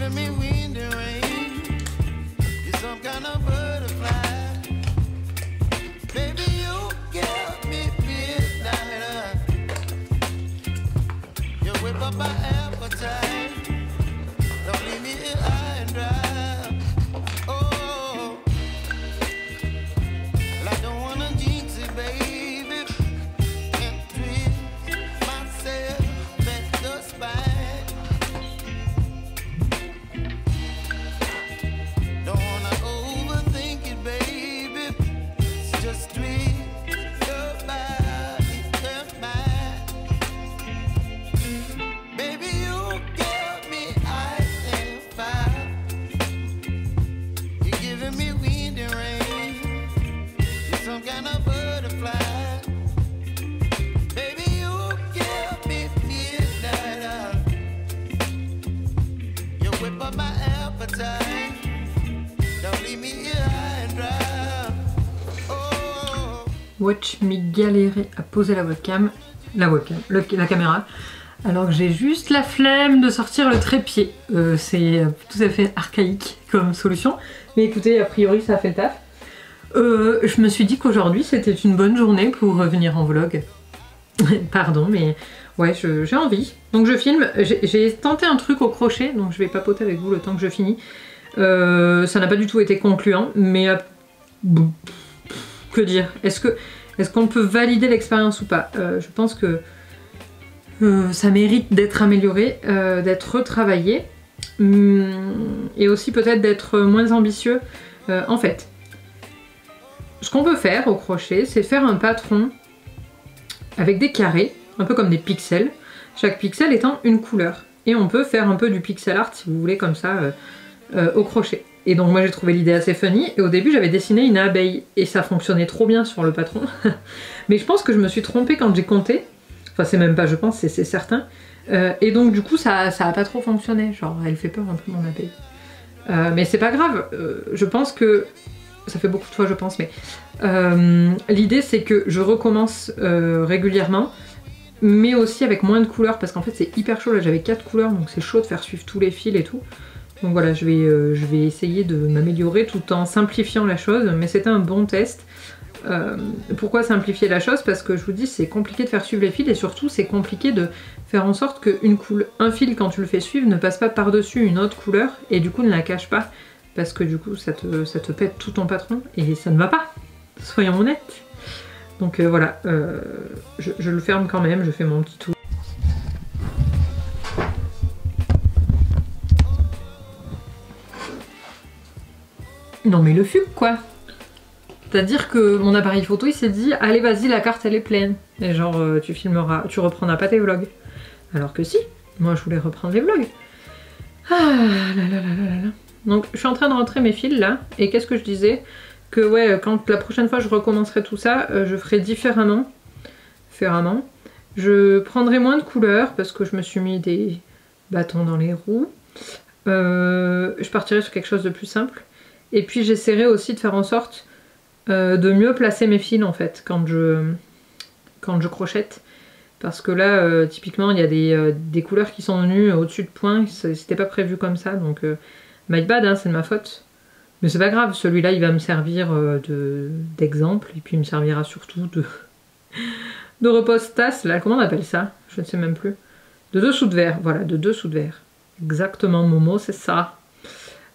giving me wind and rain. You're some kind of butterfly. Baby, you give me midnight. You whip up my appetite. Don't leave me here high and dry. Oh, well, I don't wanna jinx it, baby. Can't twist myself at the spine. Don't wanna overthink it, baby. It's just twist your body and mine. Baby, you give me ice and fire. You're giving me wind and rain. You're some kind of butterfly. Baby, you give me midnight. You whip up my appetite. Don't leave me here high and dry. Oh. Watch me galérer à poser la webcam, la caméra, alors que j'ai juste la flemme de sortir le trépied. C'est tout à fait archaïque comme solution, mais écoutez, a priori ça a fait le taf. Je me suis dit qu'aujourd'hui c'était une bonne journée pour revenir en vlog. Pardon, mais ouais, j'ai envie. Donc je filme, j'ai tenté un truc au crochet, donc je vais papoter avec vous le temps que je finis. Ça n'a pas du tout été concluant, mais que dire? Est-ce qu'on peut valider l'expérience ou pas? Je pense que ça mérite d'être amélioré, d'être retravaillé, et aussi peut-être d'être moins ambitieux. En fait, ce qu'on peut faire au crochet, c'est faire un patron avec des carrés, un peu comme des pixels, chaque pixel étant une couleur. Et on peut faire un peu du pixel art, si vous voulez, comme ça, au crochet. Et donc moi j'ai trouvé l'idée assez funny, et au début j'avais dessiné une abeille, et ça fonctionnait trop bien sur le patron. Mais je pense que je me suis trompée quand j'ai compté, enfin c'est même pas je pense, c'est certain. Et donc du coup ça a pas trop fonctionné, genre elle fait peur un peu mon abeille. Mais c'est pas grave, je pense que... Ça fait beaucoup de fois je pense, mais l'idée c'est que je recommence régulièrement, mais aussi avec moins de couleurs, parce qu'en fait c'est hyper chaud, là j'avais 4 couleurs, donc c'est chaud de faire suivre tous les fils et tout. Donc voilà, je vais essayer de m'améliorer tout en simplifiant la chose, mais c'était un bon test. Pourquoi simplifier la chose? Parce que je vous dis, c'est compliqué de faire suivre les fils, et surtout c'est compliqué de faire en sorte qu'un fil, quand tu le fais suivre, ne passe pas par-dessus une autre couleur, et du coup ne la cache pas, parce que du coup ça te pète tout ton patron, et ça ne va pas, soyons honnêtes. Donc voilà, je le ferme quand même, je fais mon petit tour. Non mais le fugue quoi. C'est-à-dire que mon appareil photo il s'est dit allez vas-y la carte elle est pleine. Et genre tu filmeras, tu reprendras pas tes vlogs. Alors que si, moi je voulais reprendre les vlogs. Ah là là là là là. Donc je suis en train de rentrer mes fils là. Et qu'est-ce que je disais? Que ouais, quand la prochaine fois je recommencerai tout ça, je ferai différemment. Je prendrai moins de couleurs parce que je me suis mis des bâtons dans les roues. Je partirai sur quelque chose de plus simple. Et puis j'essaierai aussi de faire en sorte de mieux placer mes fils en fait quand je crochette. Parce que là typiquement il y a des couleurs qui sont venues au-dessus de point, c'était pas prévu comme ça, donc my bad hein, c'est de ma faute. Mais c'est pas grave, celui-là il va me servir d'exemple, et puis il me servira surtout de repose-tasse, là comment on appelle ça? Je ne sais même plus. De dessous de verre, voilà, de dessous de verre. Exactement Momo, c'est ça.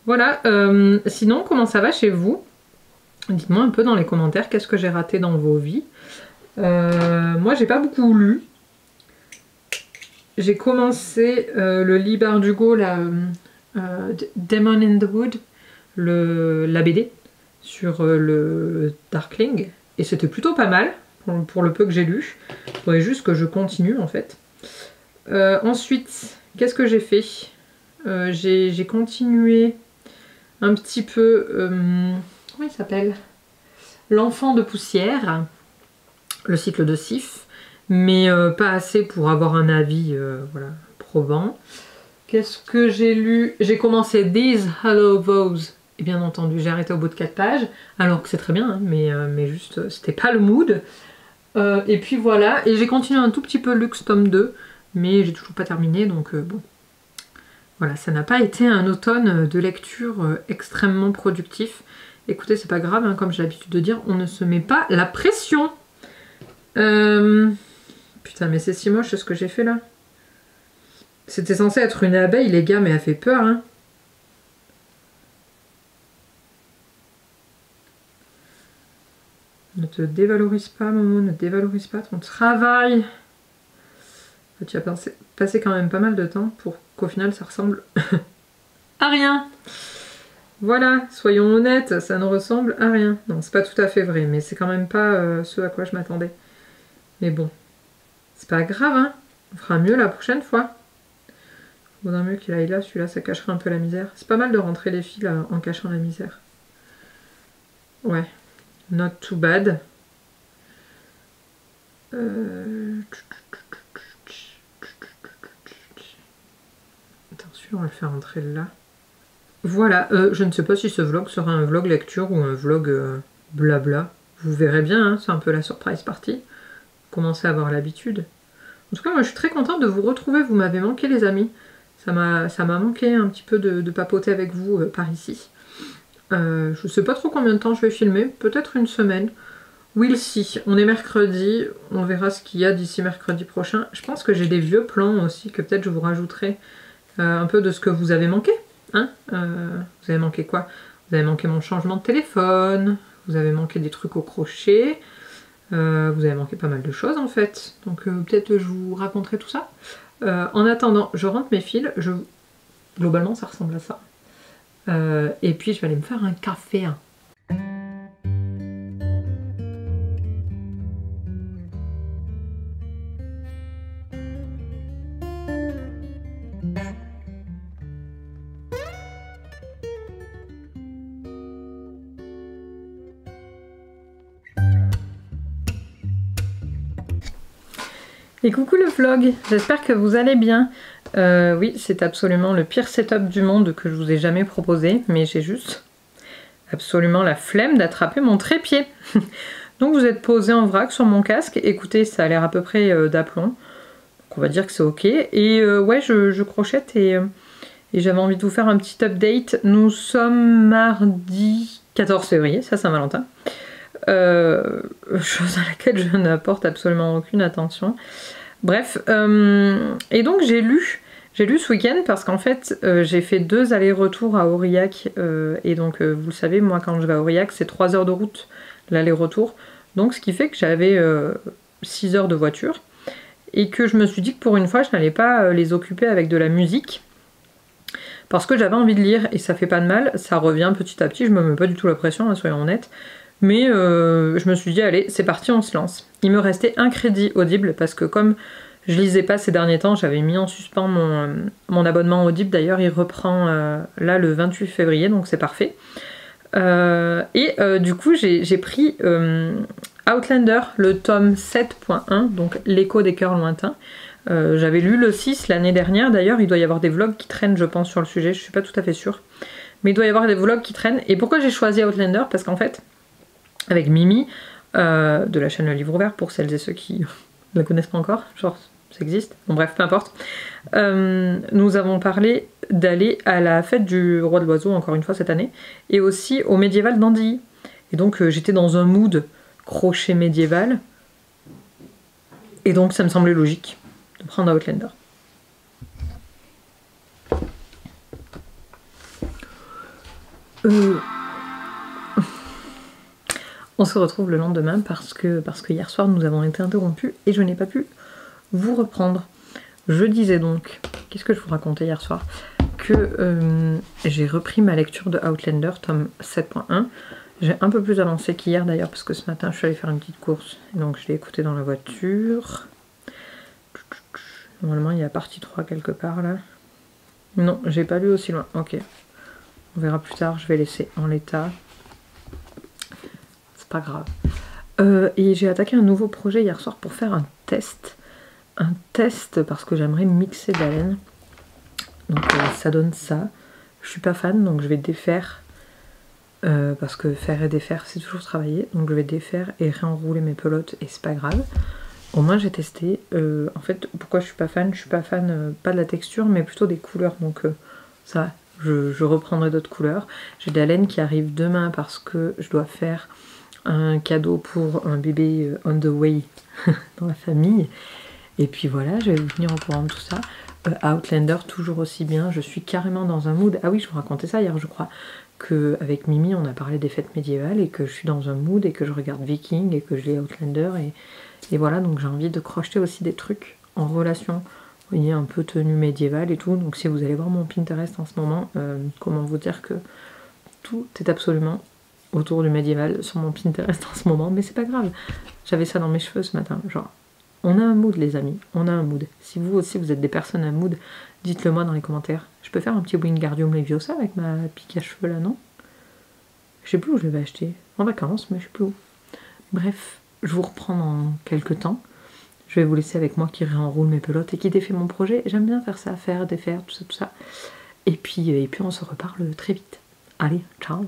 Voilà, sinon comment ça va chez vous? Dites-moi un peu dans les commentaires qu'est-ce que j'ai raté dans vos vies. Moi j'ai pas beaucoup lu. J'ai commencé le livre Bardugo, Demon in the Wood, la BD sur le Darkling, et c'était plutôt pas mal pour le peu que j'ai lu. Il faudrait juste que je continue en fait. Ensuite, qu'est-ce que j'ai fait? J'ai continué un petit peu, comment il s'appelle? L'enfant de poussière, le cycle de Sif, mais pas assez pour avoir un avis voilà, probant. Qu'est-ce que j'ai lu? J'ai commencé These Hollow Vows, et bien entendu j'ai arrêté au bout de 4 pages, alors que c'est très bien, hein, mais juste c'était pas le mood. Et puis voilà, et j'ai continué un tout petit peu Lux tome 2, mais j'ai toujours pas terminé, donc bon. Voilà, ça n'a pas été un automne de lecture extrêmement productif. Écoutez, c'est pas grave, hein, comme j'ai l'habitude de dire, on ne se met pas la pression. Putain, mais c'est si moche ce que j'ai fait là. C'était censé être une abeille, les gars, mais elle fait peur, hein. Ne te dévalorise pas, Momo, ne dévalorise pas ton travail. Tu as passé quand même pas mal de temps pour qu'au final ça ressemble à rien. Voilà, soyons honnêtes, ça ne ressemble à rien. Non, c'est pas tout à fait vrai, mais c'est quand même pas ce à quoi je m'attendais. Mais bon, c'est pas grave, hein. On fera mieux la prochaine fois. Il vaudrait mieux qu'il aille là, celui-là, ça cacherait un peu la misère. C'est pas mal de rentrer les fils en cachant la misère. Ouais, not too bad. Attention, on va le faire rentrer là. Voilà, je ne sais pas si ce vlog sera un vlog lecture ou un vlog blabla. Vous verrez bien, hein, c'est un peu la surprise party. Vous commencez à avoir l'habitude. En tout cas, moi je suis très contente de vous retrouver. Vous m'avez manqué, les amis. Ça m'a manqué un petit peu de papoter avec vous par ici. Je sais pas trop combien de temps je vais filmer. Peut-être une semaine. We'll see. On est mercredi. On verra ce qu'il y a d'ici mercredi prochain. Je pense que j'ai des vieux plans aussi que peut-être je vous rajouterai un peu de ce que vous avez manqué. Hein, vous avez manqué quoi? Vous avez manqué mon changement de téléphone, vous avez manqué des trucs au crochet, vous avez manqué pas mal de choses en fait. Donc peut-être je vous raconterai tout ça. En attendant, je rentre mes fils. Globalement, ça ressemble à ça. Et puis je vais aller me faire un café. Hein. Et coucou le vlog, j'espère que vous allez bien. Oui, c'est absolument le pire setup du monde que je vous ai jamais proposé, mais j'ai juste absolument la flemme d'attraper mon trépied. Donc vous êtes posé en vrac sur mon casque, écoutez, ça a l'air à peu près d'aplomb. Donc on va dire que c'est ok. Et ouais, je crochette et j'avais envie de vous faire un petit update. Nous sommes mardi 14 février, ça Saint-Valentin. Chose à laquelle je n'apporte absolument aucune attention. Bref, et donc j'ai lu ce week-end parce qu'en fait j'ai fait 2 allers-retours à Aurillac et donc vous le savez, moi quand je vais à Aurillac c'est 3 heures de route l'aller-retour, donc ce qui fait que j'avais 6 heures de voiture et que je me suis dit que pour une fois je n'allais pas les occuper avec de la musique parce que j'avais envie de lire et ça fait pas de mal, ça revient petit à petit, je me mets pas du tout la pression, hein, soyons honnêtes. Mais je me suis dit, allez, c'est parti, on se lance. Il me restait un crédit Audible, parce que comme je lisais pas ces derniers temps, j'avais mis en suspens mon abonnement Audible. D'ailleurs, il reprend là le 28 février, donc c'est parfait. Du coup, j'ai pris Outlander, le tome 7.1, donc l'écho des cœurs lointains. J'avais lu le 6 l'année dernière, d'ailleurs, il doit y avoir des vlogs qui traînent, je pense, sur le sujet, je suis pas tout à fait sûre. Mais il doit y avoir des vlogs qui traînent. Et pourquoi j'ai choisi Outlander? Parce qu'en fait, avec Mimi, de la chaîne Le Livre Ouvert, pour celles et ceux qui ne la connaissent pas encore, genre ça existe, bon bref, peu importe, nous avons parlé d'aller à la fête du Roi de l'Oiseau, encore une fois cette année, et aussi au médiéval d'Andilly. Et donc j'étais dans un mood crochet médiéval, et donc ça me semblait logique de prendre Outlander. On se retrouve le lendemain parce que hier soir nous avons été interrompus et je n'ai pas pu vous reprendre. Je disais donc, qu'est-ce que je vous racontais hier soir? Que j'ai repris ma lecture de Outlander, tome 7.1. J'ai un peu plus avancé qu'hier d'ailleurs parce que ce matin je suis allée faire une petite course. Donc je l'ai écouté dans la voiture. Normalement il y a partie 3 quelque part là. Non, j'ai pas lu aussi loin. Ok. On verra plus tard, je vais laisser en l'état. Pas grave. Et j'ai attaqué un nouveau projet hier soir pour faire un test. Un test parce que j'aimerais mixer de la laine. Donc ça donne ça. Je suis pas fan donc je vais défaire. Parce que faire et défaire c'est toujours travailler. Donc je vais défaire et réenrouler mes pelotes et c'est pas grave. Au moins j'ai testé. En fait pourquoi je suis pas fan? Je suis pas fan pas de la texture mais plutôt des couleurs. Donc Ça, je reprendrai d'autres couleurs. J'ai de la laine qui arrive demain parce que je dois faire un cadeau pour un bébé on the way dans la famille. Et puis voilà, je vais vous tenir au courant de tout ça. Outlander, toujours aussi bien. Je suis carrément dans un mood. Ah oui, je vous racontais ça hier, je crois. Qu'avec Mimi, on a parlé des fêtes médiévales et que je suis dans un mood et que je regarde Viking et que je lis Outlander. Et voilà, donc j'ai envie de crocheter aussi des trucs en relation. Vous voyez, un peu tenue médiévale et tout. Donc si vous allez voir mon Pinterest en ce moment, comment vous dire que tout est absolument autour du médiéval sur mon Pinterest en ce moment. Mais c'est pas grave. J'avais ça dans mes cheveux ce matin. Genre, on a un mood les amis, on a un mood. Si vous aussi vous êtes des personnes à mood, dites-le moi dans les commentaires. Je peux faire un petit Wingardium Leviosa avec ma pique à cheveux là, non? Je sais plus où je l'avais acheté. En vacances, mais je sais plus où. Bref, je vous reprends dans quelques temps. Je vais vous laisser avec moi qui réenroule mes pelotes et qui défait mon projet. J'aime bien faire ça, faire, défaire, tout ça, tout ça. Et puis on se reparle très vite. Allez, ciao!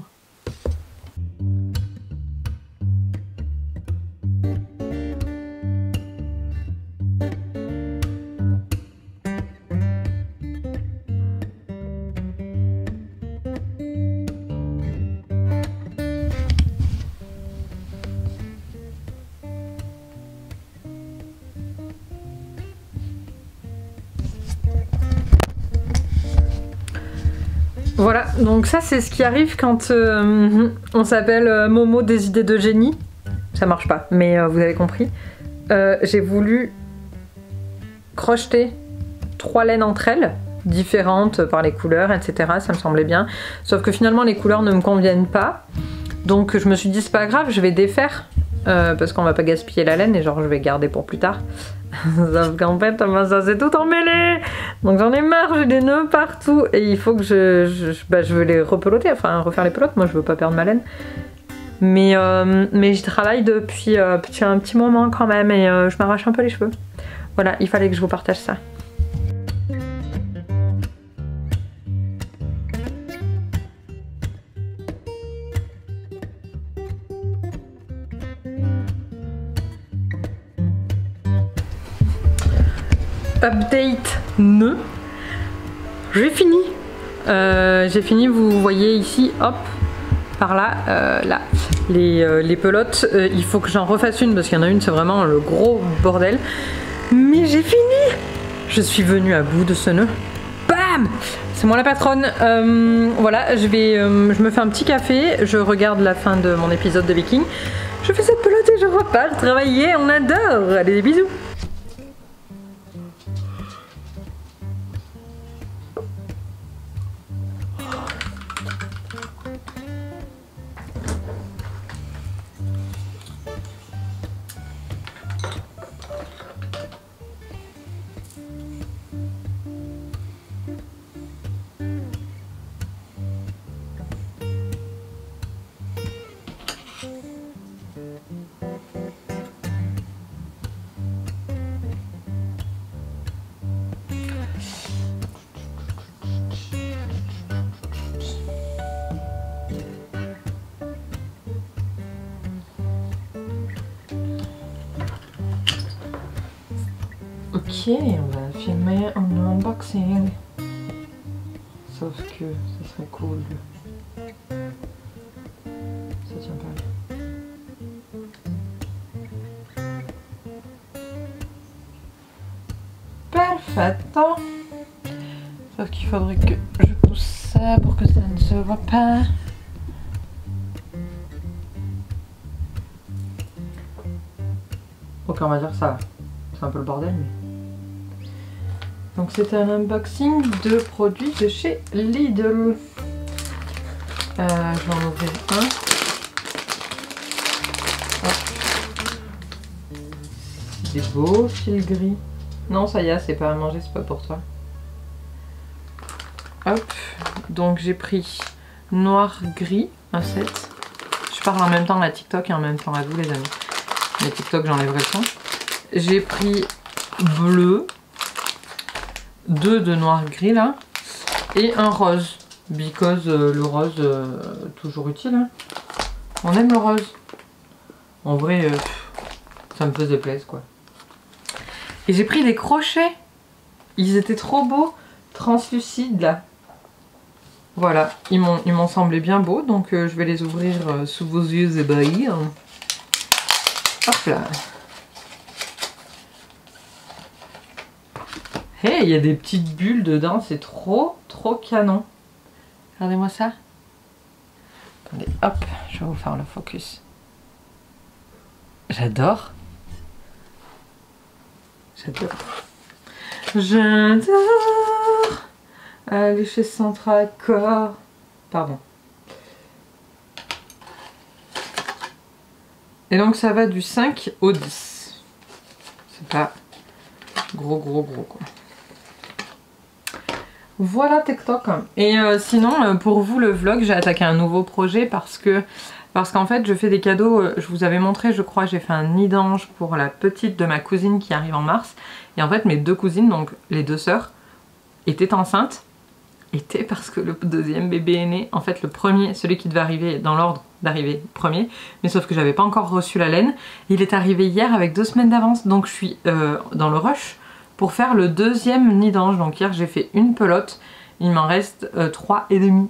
Voilà, donc ça c'est ce qui arrive quand on s'appelle Momo des idées de génie. Ça marche pas, mais vous avez compris. J'ai voulu crocheter 3 laines entre elles, différentes par les couleurs, etc. Ça me semblait bien. Sauf que finalement les couleurs ne me conviennent pas. Donc je me suis dit c'est pas grave, je vais défaire. Parce qu'on va pas gaspiller la laine et genre je vais garder pour plus tard. Sauf qu'en fait ça s'est tout emmêlé. Donc j'en ai marre, j'ai des nœuds partout et il faut que je veux les repeloter, enfin refaire les pelotes. Moi je veux pas perdre ma laine. Mais j'y travaille depuis un petit moment quand même et je m'arrache un peu les cheveux. Voilà, il fallait que je vous partage ça. Update nœud. J'ai fini, vous voyez ici, hop, par là, là, les pelotes, il faut que j'en refasse une parce qu'il y en a une, c'est vraiment le gros bordel. Mais j'ai fini. Je suis venue à bout de ce nœud. Bam! C'est moi la patronne. Voilà, je me fais un petit café, je regarde la fin de mon épisode de Viking. Je fais cette pelote et je repars travailler, on adore. Allez, des bisous. Ok, on va filmer un unboxing. Sauf que ça serait cool. Ça tient pas. Perfetto. Sauf qu'il faudrait que je pousse ça pour que ça ne se voit pas. Ok, on va dire ça. C'est un peu le bordel, mais... Donc c'est un unboxing de produits de chez Lidl. Je vais en ouvrir un. Des beaux fils gris. Non, ça y est, c'est pas à manger, c'est pas pour toi. Hop. Donc j'ai pris noir gris, un set. Je parle en même temps à TikTok et en même temps à vous les amis. Mais TikTok j'enlèverai le son. J'ai pris bleu. 2 de noir gris là et un rose because le rose toujours utile hein. On aime le rose en vrai, ça me faisait plaisir quoi. Et j'ai pris des crochets, ils étaient trop beaux, translucides là, Voilà, ils m'ont semblé bien beaux, donc je vais les ouvrir sous vos yeux ébahis. Hop là. Hey, il y a des petites bulles dedans, c'est trop canon. Regardez-moi ça. Attendez, hop, je vais vous faire le focus. J'adore. J'adore. Aller chez Central Corps. Pardon. Et donc ça va du 5 au 10. C'est pas gros quoi. Voilà TikTok. Et sinon pour vous le vlog, j'ai attaqué un nouveau projet parce qu'en fait je fais des cadeaux. Je vous avais montré, je crois, j'ai fait un nid d'ange pour la petite de ma cousine qui arrive en mars. Et en fait mes deux cousines, donc les deux sœurs, étaient enceintes. Parce que le deuxième bébé est né, en fait le premier, celui qui devait arriver dans l'ordre d'arriver premier, mais sauf que j'avais pas encore reçu la laine, il est arrivé hier avec 2 semaines d'avance, donc je suis dans le rush pour faire le deuxième nid d'ange. Donc hier j'ai fait une pelote, il m'en reste 3 et demi.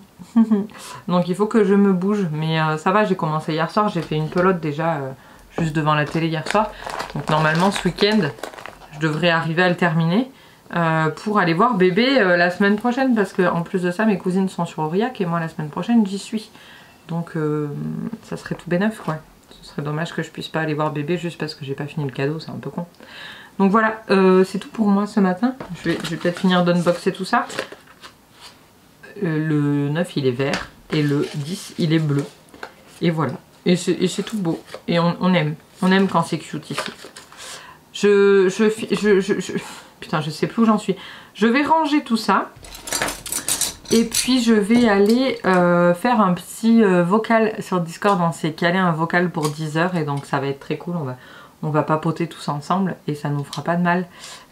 Donc il faut que je me bouge, mais ça va, j'ai commencé hier soir, j'ai fait une pelote déjà juste devant la télé hier soir, donc normalement ce week-end je devrais arriver à le terminer. Pour aller voir bébé la semaine prochaine, parce que en plus de ça mes cousines sont sur Aurillac et moi la semaine prochaine j'y suis, donc ça serait tout bénef quoi. Ce serait dommage que je puisse pas aller voir bébé juste parce que j'ai pas fini le cadeau, c'est un peu con. Donc voilà, c'est tout pour moi ce matin. Je vais peut-être finir d'unboxer tout ça. Le 9 il est vert et le 10 il est bleu, et voilà, et c'est tout beau, et on aime quand c'est cute ici. Putain, je sais plus où j'en suis. Je vais ranger tout ça. Et puis je vais aller faire un petit vocal sur Discord. On s'est calé un vocal pour 10 heures. Et donc ça va être très cool. On va papoter tous ensemble. Et ça nous fera pas de mal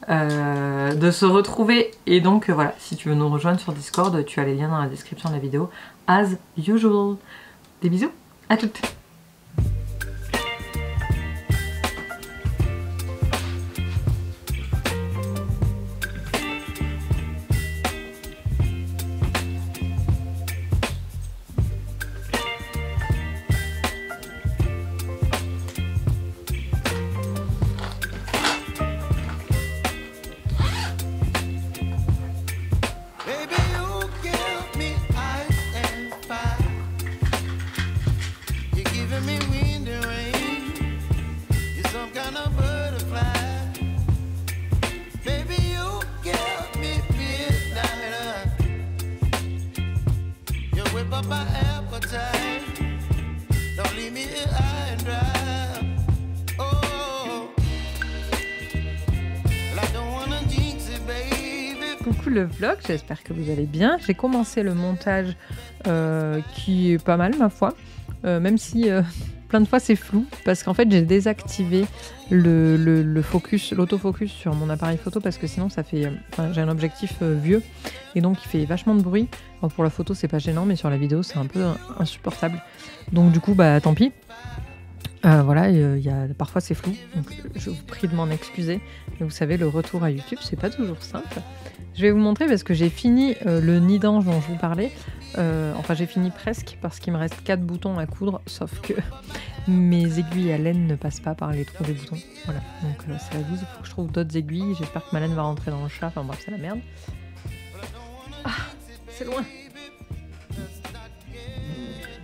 de se retrouver. Et donc voilà, si tu veux nous rejoindre sur Discord, tu as les liens dans la description de la vidéo. As usual. Des bisous. À toutes. Baby, you give me ice and fire. You're giving me wind and rain. You're some kind of butterfly. Baby, you give me midnight. You whip up my appetite. Don't leave me here high and dry. Oh, well, I don't wanna jinx it, baby. Coucou le vlog, j'espère que vous allez bien. J'ai commencé le montage qui est pas mal ma foi, même si plein de fois c'est flou, parce qu'en fait j'ai désactivé le focus, l'autofocus sur mon appareil photo, parce que sinon ça fait, j'ai un objectif vieux et donc il fait vachement de bruit. Alors pour la photo c'est pas gênant, mais sur la vidéo c'est un peu insupportable, donc du coup bah tant pis. Voilà, parfois c'est flou, donc je vous prie de m'en excuser. Mais vous savez, le retour à YouTube, c'est pas toujours simple. Je vais vous montrer parce que j'ai fini le nid d'ange dont je vous parlais. Enfin, j'ai fini presque parce qu'il me reste 4 boutons à coudre, sauf que mes aiguilles à laine ne passent pas par les trous des boutons. Voilà, donc c'est la douce, il faut que je trouve d'autres aiguilles. J'espère que ma laine va rentrer dans le chat, enfin bref, c'est la merde. Ah, c'est loin.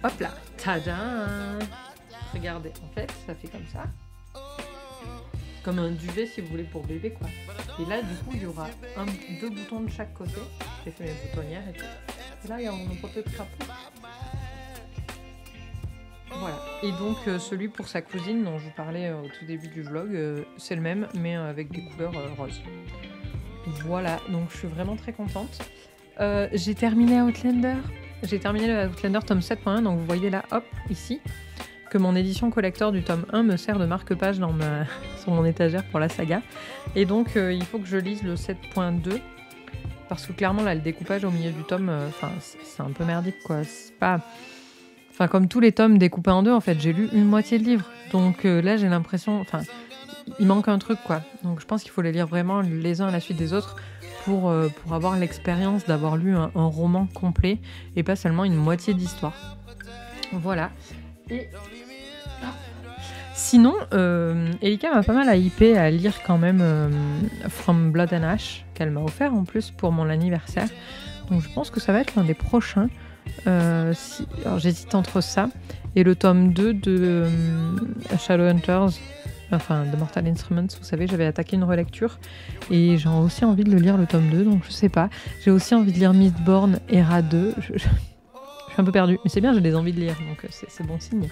Hop là, tadam. Regardez, en fait, ça fait comme ça. Comme un duvet, si vous voulez, pour bébé, quoi. Et là, du coup, il y aura 2 boutons de chaque côté. J'ai fait mes boutonnières et tout. Et là, il y a mon poteau de crapaud. Voilà. Et donc, celui pour sa cousine, dont je vous parlais au tout début du vlog, c'est le même, mais avec des couleurs roses. Voilà, donc je suis vraiment très contente. J'ai terminé Outlander. J'ai terminé le Outlander tome 7.1, donc vous voyez là, hop, ici, que mon édition collector du tome 1 me sert de marque-page sur mon étagère pour la saga. Et donc il faut que je lise le 7.2, parce que clairement là le découpage au milieu du tome, c'est un peu merdique quoi. C'est pas... Enfin comme tous les tomes découpés en deux, en fait j'ai lu une moitié de livre. Donc là j'ai l'impression... Enfin il manque un truc quoi. Donc je pense qu'il faut les lire vraiment les uns à la suite des autres. pour avoir l'expérience d'avoir lu un roman complet et pas seulement une moitié d'histoire. Voilà. Et... Sinon, Elika m'a pas mal hypé à lire quand même From Blood and Ash, qu'elle m'a offert en plus pour mon anniversaire. Donc je pense que ça va être l'un des prochains. Alors j'hésite entre ça et le tome 2 de Shadowhunters, enfin de Mortal Instruments. Vous savez, j'avais attaqué une relecture et j'ai aussi envie de le lire le tome 2, donc je sais pas. J'ai aussi envie de lire Mistborn, Hera 2. Je suis un peu perdue, mais c'est bien, j'ai des envies de lire, donc c'est bon signe.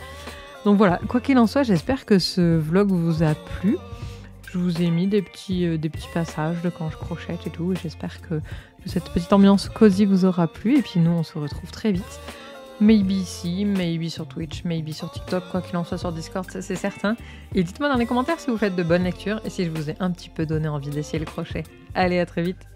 Donc voilà, quoi qu'il en soit, j'espère que ce vlog vous a plu. Je vous ai mis des petits passages de quand je crochette et tout. Et j'espère que cette petite ambiance cosy vous aura plu. Et puis nous, on se retrouve très vite. Maybe ici, maybe sur Twitch, maybe sur TikTok, quoi qu'il en soit sur Discord, ça c'est certain. Et dites-moi dans les commentaires si vous faites de bonnes lectures et si je vous ai un petit peu donné envie d'essayer le crochet. Allez, à très vite.